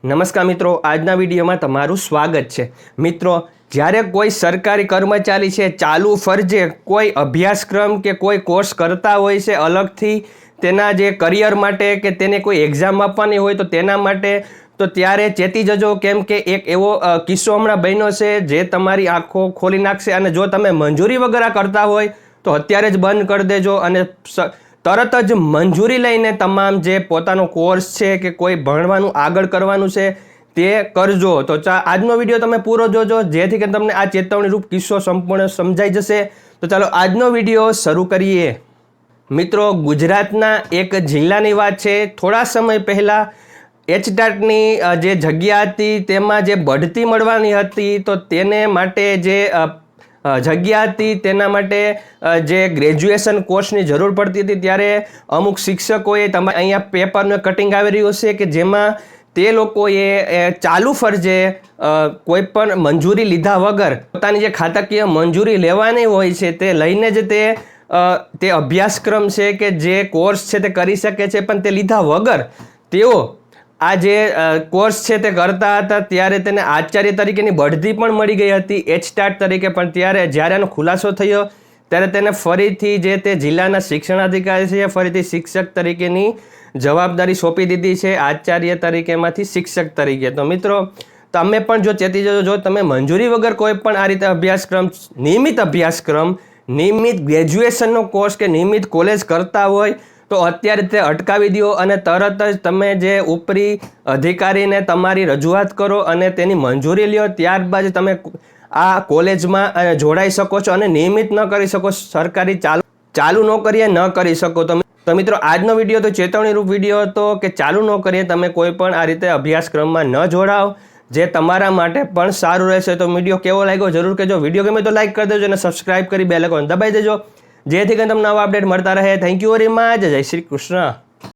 નમસ્કાર મિત્રો, આજના વિડીયોમાં તમારું સ્વાગત છે। મિત્રો, જ્યારે કોઈ સરકારી કર્મચારી છે ચાલુ ફરજે કોઈ અભ્યાસક્રમ કે કોઈ કોર્સ કરતા હોય છે અલગથી તેના જે કરિયર માટે કે તેને કોઈ એક્ઝામ આપવાની હોય તો તેના માટે, તો ત્યારે ચેતી જજો, કેમ કે એક એવો કિસ્સો હમણાં બન્યો છે જે તમારી આંખો ખોલી નાખશે। અને જો તમે મંજૂરી વગર આ કરતા હોય તો અત્યારે જ બંધ કરી દેજો અને તરત જ મંજૂરી લઈને તમામ જે પોતાનો કોર્સ છે કે કોઈ ભણવાનું આગળ કરવાનું છે તે કરજો। તો આજનો વિડીયો તમે પૂરો જોજો, જેથી કે તમને આ ચેતવણીરૂપ કિસ્સો સંપૂર્ણ સમજાઈ જશે। તો ચાલો આજનો વિડીયો શરૂ કરીએ। મિત્રો, ગુજરાતના એક જિલ્લાની વાત છે। થોડા સમય પહેલાં એચટાટની જે જગ્યા હતી તેમાં જે બઢતી મળવાની હતી, તો તેને માટે જે જગ્યા હતી તેના માટે જે ગ્રેજ્યુએશન કોર્સની જરૂર પડતી હતી, ત્યારે અમુક શિક્ષકોએ તમારે અહીંયા પેપરનું કટિંગ આવી રહ્યું છે કે જેમાં તે લોકોએ ચાલુ ફરજે કોઈ પણ મંજૂરી લીધા વગર પોતાની જે ખાતાકીય મંજૂરી લેવાની હોય છે તે લઈને જ તે અભ્યાસક્રમ છે કે જે કોર્સ છે તે કરી શકે છે, પણ તે લીધા વગર તેઓ આ જે કોર્સ છે તે કરતા હતા ત્યારે તેને આચાર્ય તરીકેની બઢતી પણ મળી ગઈ હતી એચટાટ તરીકે। પણ જ્યારે આનો ખુલાસો થયો ત્યારે તેને ફરીથી જે તે જિલ્લાના શિક્ષણાધિકારી છે ફરીથી શિક્ષક તરીકેની જવાબદારી સોંપી દીધી છે, આચાર્ય તરીકેમાંથી શિક્ષક તરીકે। તો મિત્રો, તમે પણ જો ચેતી જજો, જો તમે મંજૂરી વગર કોઈ પણ આ રીતે અભ્યાસક્રમ, નિયમિત ગ્રેજ્યુએશનનો કોર્સ કે નિયમિત કોલેજ કરતા હોય તો અત્યારે તે અટકાવી દો અને તરત જ તમે જે ઉપરી અધિકારીને તમારી રજૂઆત કરો અને તેની મંજૂરી લ્યો। ત્યારબાદ તમે આ કોલેજમાં જોડાઈ શકો છો અને નિયમિત ન કરી શકો, સરકારી ચાલુ નોકરીએ ન કરી શકો। તો મિત્રો, આજનો વિડીયો તો ચેતવણીરૂપ વિડીયો હતો કે ચાલુ નોકરીએ તમે કોઈ પણ આ રીતે અભ્યાસક્રમમાં ન જોડાઓ, જે તમારા માટે પણ સારું રહેશે। તો વિડીયો કેવો લાગ્યો જરૂર કહેજો। વિડીયો ગમે તો લાઈક કરી દેજો અને સબસ્ક્રાઈબ કરી બેલ આઇકોન દબાવી દેજો, જેથી કરીને તમને નવા અપડેટ મળતા રહે। Thank you very much. જય શ્રી કૃષ્ણ।